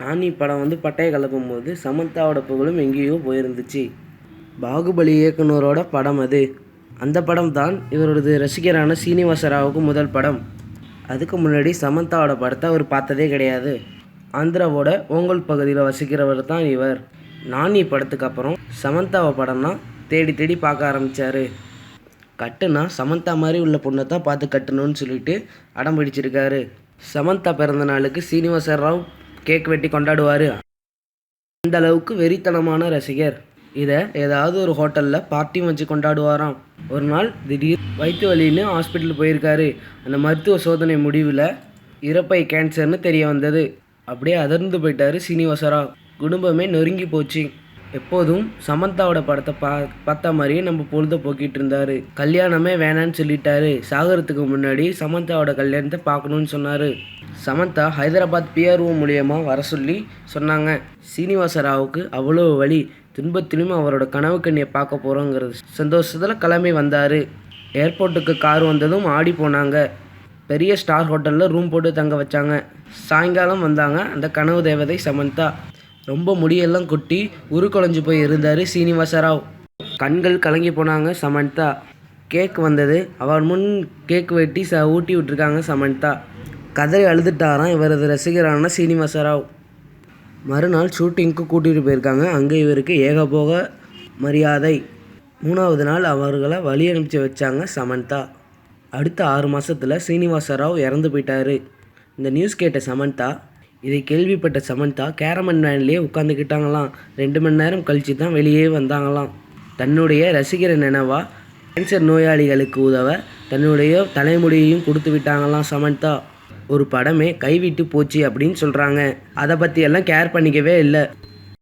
நானி படம் பட்டையை கலக்கும் போது சமந்தாவோட புகழும் எங்கேயோ போயிருந்துச்சு. பாகுபலி இயக்குனரோட படம் அது. அந்த படம் தான் இவரது ரசிகரான சீனிவாச ராவுக்கு முதல் படம். அதுக்கு முன்னாடி சமந்தாவோட படத்தை அவர் பார்த்ததே கிடையாது. ஆந்திராவோட ஓங்கல் பகுதியில் வசிக்கிறவர் தான் இவர். நானி படத்துக்கு அப்புறம் சமந்தாவை படம்னா தேடி தேடி பார்க்க ஆரம்பித்தார். கட்டுனா சமந்தா மாதிரி உள்ள பொண்ணை தான் பார்த்து கட்டணும்னு சொல்லிட்டு அடம் பிடிச்சிருக்காரு. சமந்தா பிறந்த நாளுக்கு சீனிவாச ராவ் கேக் வெட்டி கொண்டாடுவார். அந்த அளவுக்கு வெறித்தனமான ரசிகர். இதை ஏதாவது ஒரு ஹோட்டலில் பார்ட்டி வச்சு கொண்டாடுவாராம். ஒரு நாள் திடீர் வயிற்று வலின்னு ஹாஸ்பிட்டல் போயிருக்காரு. அந்த மருத்துவ சோதனை முடிவில் இறப்பை கேன்சர்னு தெரிய வந்தது. அப்படியே அதிர்ந்து போயிட்டார் சீனிவாச ராவ். குடும்பமே நொறுங்கி போச்சு. எப்போதும் சமந்தாவோட படத்தை பார்த்த மாதிரியே நம்ம பொழுத போக்கிட்டு இருந்தார். கல்யாணமே வேணான்னு சொல்லிட்டாரு. சாகரத்துக்கு முன்னாடி சமந்தாவோட கல்யாணத்தை பார்க்கணுன்னு சொன்னார். சமந்தா ஹைதராபாத் பிஆர்ஓ மூலியமாக வர சொல்லி சொன்னாங்க. சீனிவாச ராவுக்கு அவ்வளோ வலி. துன்பத்திலும் அவரோட கனவு கண்ணியை பார்க்க போகிறோங்கிறது சந்தோஷத்தில் கிளம்பி வந்தார். ஏர்போர்ட்டுக்கு கார் வந்ததும் ஆடி போனாங்க. பெரிய ஸ்டார் ஹோட்டலில் ரூம் போட்டு தங்க வச்சாங்க. சாயங்காலம் வந்தாங்க அந்த கனவு தேவதை சமந்தா. ரொம்ப முடியெல்லாம் கொட்டி உருக்குலைஞ்சு போய் இருந்தார் சீனிவாச ராவ். கண்கள் கலங்கி போனாங்க சமந்தா. கேக் வந்தது. அவர் முன் கேக் வெட்டி ஊட்டி விட்டுருக்காங்க சமந்தா. கதறி அழுதுட்டாராம் இவரது ரசிகரான சீனிவாச ராவ். மறுநாள் ஷூட்டிங்க்கு கூட்டிகிட்டு போயிருக்காங்க. அங்கே இவருக்கு ஏகபோக மரியாதை. 3வது நாள் அவர்களை வழி அனுப்பிச்சி வச்சாங்க சமந்தா. அடுத்த 6 மாதத்தில் சீனிவாச ராவ் இறந்து போயிட்டார். இந்த நியூஸ் கேட்ட சமந்தா, இதை கேள்விப்பட்ட சமந்தா கேரமன் வேன்லேயே உட்காந்துக்கிட்டாங்களாம். 2 மணி நேரம் கழித்து தான் வெளியே வந்தாங்களாம். தன்னுடைய ரசிகர் நினைவா கேன்சர் நோயாளிகளுக்கு உதவ தன்னுடைய தலைமுடியையும் கொடுத்து விட்டாங்களாம் சமந்தா. ஒரு படமே கைவிட்டு போச்சு அப்படின்னு சொல்கிறாங்க. அதை பற்றியெல்லாம் கேர் பண்ணிக்கவே இல்லை.